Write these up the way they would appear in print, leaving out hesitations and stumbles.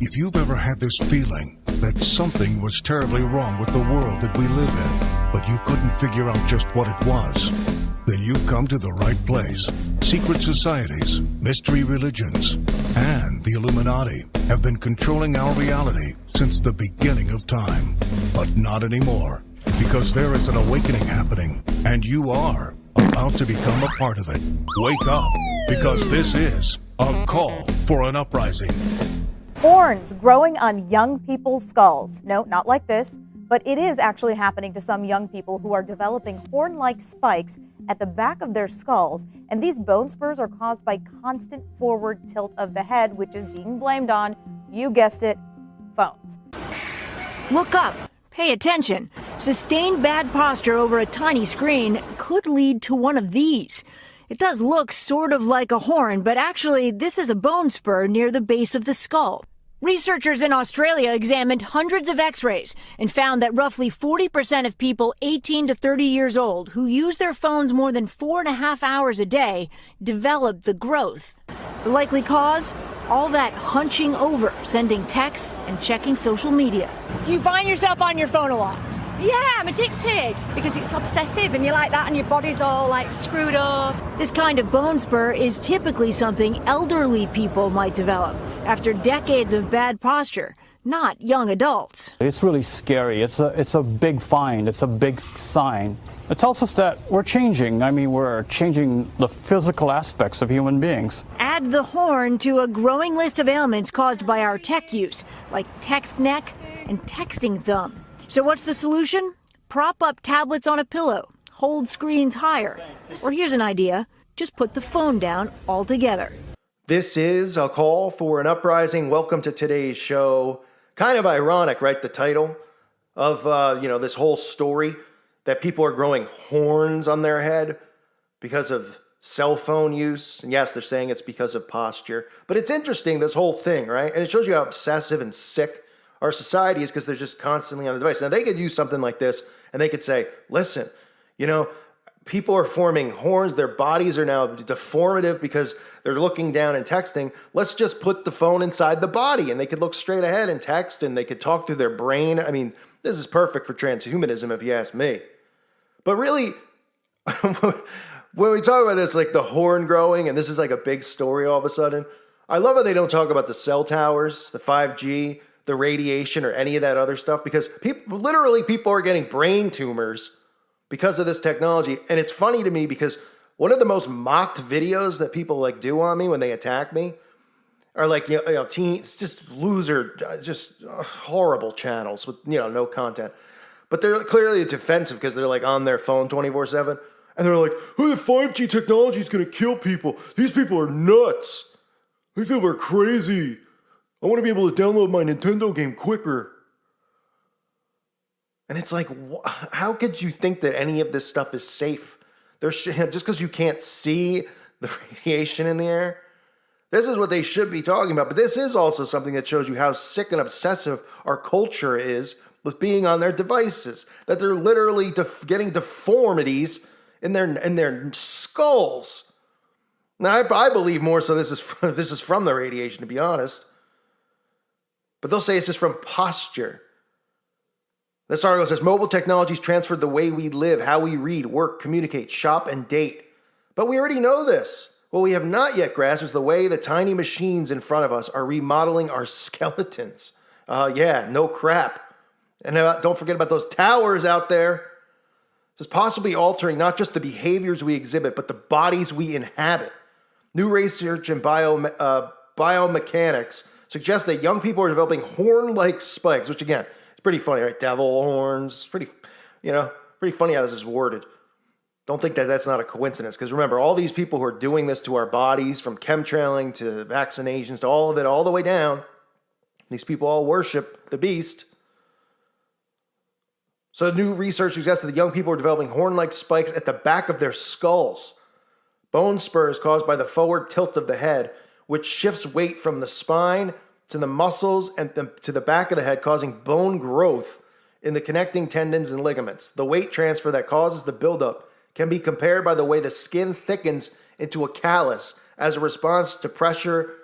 If you've ever had this feeling that something was terribly wrong with the world that we live in, but you couldn't figure out just what it was, then you've come to the right place. Secret societies, mystery religions, and the Illuminati have been controlling our reality since the beginning of time. But not anymore, because there is an awakening happening, and you are about to become a part of it. Wake up, because this is a call for an uprising. Horns growing on young people's skulls. No, not like this, but it is actually happening to some young people who are developing horn-like spikes at the back of their skulls. And these bone spurs are caused by constant forward tilt of the head, which is being blamed on, you guessed it, phones. Look up. Pay attention. Sustained bad posture over a tiny screen could lead to one of these. It does look sort of like a horn, but actually this is a bone spur near the base of the skull. Researchers in Australia examined hundreds of x-rays and found that roughly 40% of people 18 to 30 years old who use their phones more than 4.5 hours a day developed the growth. The likely cause? All that hunching over, sending texts and checking social media. Do you find yourself on your phone a lot? Yeah, I'm addicted because it's obsessive and you like that and your body's all like screwed up. This kind of bone spur is typically something elderly people might develop after decades of bad posture, not young adults. It's really scary. It's a big find. It's a big sign. It tells us that we're changing. I mean, we're changing the physical aspects of human beings. Add the horn to a growing list of ailments caused by our tech use, like text neck and texting thumb. So what's the solution? Prop up tablets on a pillow, hold screens higher. Or here's an idea, just put the phone down altogether. This is a call for an uprising. Welcome to today's show. Kind of ironic, right? The title of, this whole story that people are growing horns on their head because of cell phone use. And yes, they're saying it's because of posture. But it's interesting, this whole thing, right? And it shows you how obsessive and sick our society is because they're just constantly on the device. Now, they could use something like this and they could say, listen, people are forming horns. Their bodies are now deformative because they're looking down and texting. Let's just put the phone inside the body and they could look straight ahead and text and they could talk through their brain. I mean, this is perfect for transhumanism if you ask me. But really, when we talk about this, like the horn growing, and this is like a big story all of a sudden, I love how they don't talk about the cell towers, the 5G, the radiation, or any of that other stuff, because people are getting brain tumors because of this technology. And it's funny to me because one of the most mocked videos that people do on me when they attack me are teens, just loser, just horrible channels with, no content. But they're clearly defensive because they're on their phone 24/7. And they're like, oh, the 5G technology is going to kill people. These people are nuts. These people are crazy. I want to be able to download my Nintendo game quicker. And it's like, how could you think that any of this stuff is safe? Just because you can't see the radiation in the air. This is what they should be talking about. But this is also something that shows you how sick and obsessive our culture is with being on their devices. That they're literally getting deformities in their skulls. Now, I believe more so this is from the radiation, to be honest. But they'll say it's just from posture. This article says mobile technologies transferred the way we live, how we read, work, communicate, shop, and date. But we already know this. What we have not yet grasped is the way the tiny machines in front of us are remodeling our skeletons. No crap. And don't forget about those towers out there. This is possibly altering not just the behaviors we exhibit, but the bodies we inhabit. New research in biomechanics suggests that young people are developing horn-like spikes, which again, is pretty funny, right? Devil horns, pretty funny how this is worded. Don't think that that's not a coincidence, because remember, all these people who are doing this to our bodies, from chemtrailing to vaccinations to all of it, all the way down, these people all worship the beast. So new research suggests that young people are developing horn-like spikes at the back of their skulls. Bone spurs caused by the forward tilt of the head, which shifts weight from the spine to the muscles and to the back of the head, causing bone growth in the connecting tendons and ligaments. The weight transfer that causes the buildup can be compared by the way the skin thickens into a callus as a response to pressure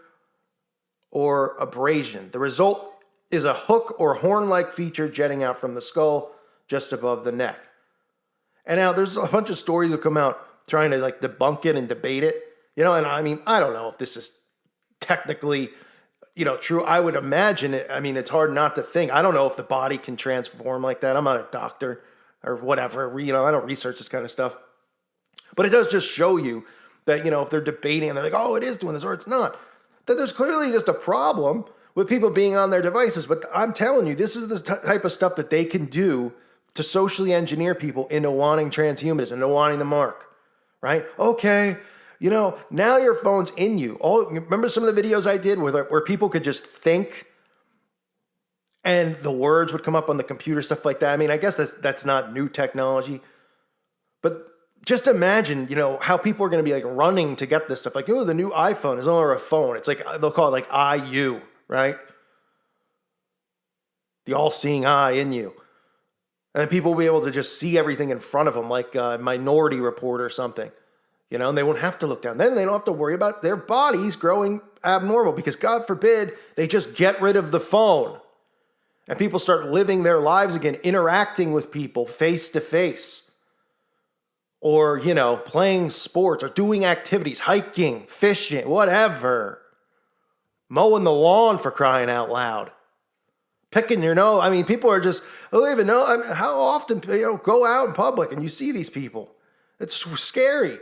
or abrasion. The result is a hook or horn-like feature jetting out from the skull just above the neck. And now there's a bunch of stories that come out trying to like debunk it and debate it. You know, and I mean, I don't know if this is technically, true. I would imagine it. I mean, it's hard not to think. I don't know if the body can transform like that. I'm not a doctor or whatever. I don't research this kind of stuff. But it does just show you that, if they're debating and they're like, oh, it is doing this or it's not, that there's clearly just a problem with people being on their devices. But I'm telling you, this is the type of stuff that they can do to socially engineer people into wanting transhumanism, into wanting the mark, right? Okay, now your phone's in you. Remember some of the videos I did where people could just think and the words would come up on the computer, stuff like that. I mean, I guess that's not new technology, but just imagine, how people are going to be like running to get this stuff. Like, the new iPhone is no longer a phone. It's like, they'll call it like IU, right? The all-seeing eye in you. And people will be able to just see everything in front of them, like a Minority Report or something. And they won't have to look down. Then they don't have to worry about their bodies growing abnormal because, God forbid, they just get rid of the phone. And people start living their lives again, interacting with people face to face. Or, playing sports or doing activities, hiking, fishing, whatever. Mowing the lawn, for crying out loud. Picking your nose. I mean, people are just, I don't even know how often, go out in public and you see these people. It's scary.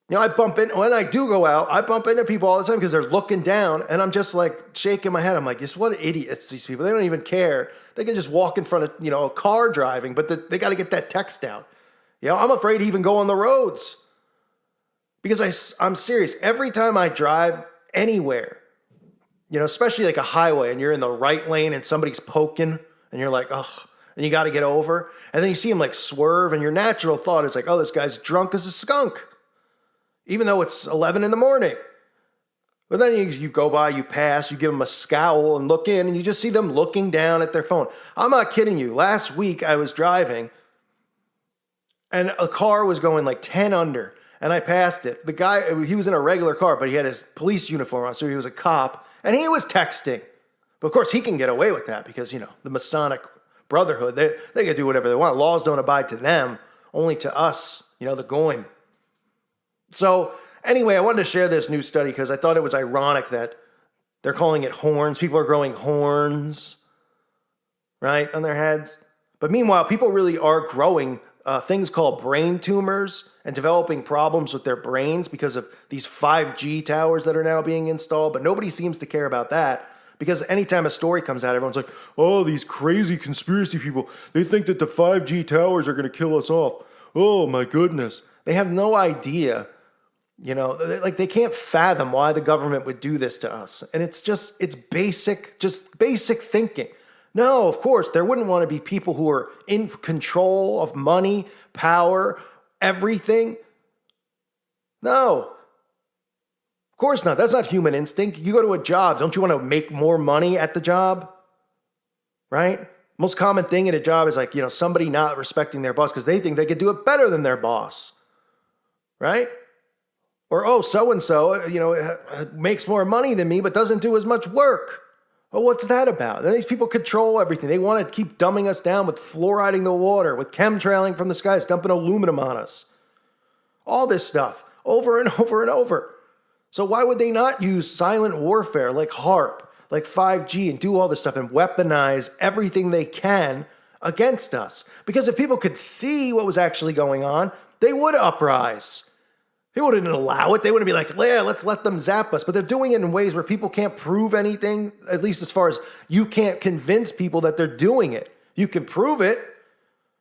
When I do go out, I bump into people all the time because they're looking down and I'm just like shaking my head. I'm like, just what idiots these people. They don't even care. They can just walk in front of, a car driving, but they got to get that text out. I'm afraid to even go on the roads because I'm serious. Every time I drive anywhere, especially like a highway and you're in the right lane and somebody's poking and you're like, ugh, and you got to get over. And then you see him like swerve and your natural thought is like, oh, this guy's drunk as a skunk, even though it's 11 in the morning. But then you go by, you pass, you give them a scowl and look in and you just see them looking down at their phone. I'm not kidding you. Last week I was driving and a car was going like 10 under and I passed it. The guy, he was in a regular car, but he had his police uniform on, so he was a cop. And he was texting. But of course, he can get away with that because, the Masonic Brotherhood, they can do whatever they want. Laws don't abide to them, only to us, the Goyim. So anyway, I wanted to share this new study because I thought it was ironic that they're calling it horns. People are growing horns, right, on their heads. But meanwhile, people really are growing things called brain tumors and developing problems with their brains because of these 5G towers that are now being installed. But nobody seems to care about that because anytime a story comes out, everyone's like, oh, these crazy conspiracy people, they think that the 5G towers are going to kill us off. Oh, my goodness. They have no idea, like they can't fathom why the government would do this to us. And it's basic thinking. No, of course, there wouldn't want to be people who are in control of money, power, everything. No, of course not. That's not human instinct. You go to a job, don't you want to make more money at the job? Right? Most common thing in a job is like, somebody not respecting their boss because they think they could do it better than their boss. Right? Or, oh, so-and-so, makes more money than me but doesn't do as much work. Well, what's that about? Then these people control everything. They want to keep dumbing us down with fluoriding the water, with chemtrailing from the skies, dumping aluminum on us. All this stuff, over and over and over. So why would they not use silent warfare like HAARP, like 5G, and do all this stuff and weaponize everything they can against us? Because if people could see what was actually going on, they would uprise. They wouldn't allow it. They wouldn't be like, yeah, let's let them zap us. But they're doing it in ways where people can't prove anything, at least as far as you can't convince people that they're doing it. You can prove it.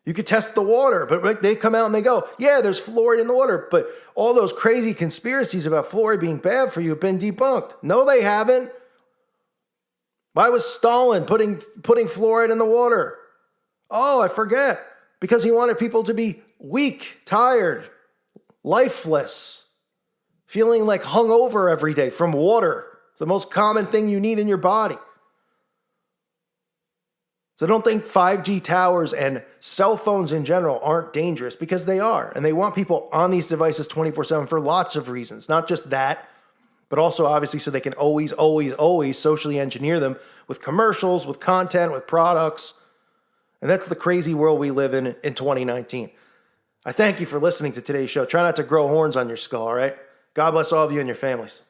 You could test the water. But they come out and they go, yeah, there's fluoride in the water. But all those crazy conspiracies about fluoride being bad for you have been debunked. No, they haven't. Why was Stalin putting fluoride in the water? Oh, I forget. Because he wanted people to be weak, tired, lifeless, feeling like hungover every day from water. It's the most common thing you need in your body. So don't think 5G towers and cell phones in general aren't dangerous, because they are. And they want people on these devices 24/7 for lots of reasons. Not just that, but also obviously so they can always socially engineer them with commercials, with content, with products. And that's the crazy world we live in 2019. I thank you for listening to today's show. Try not to grow horns on your skull, all right? God bless all of you and your families.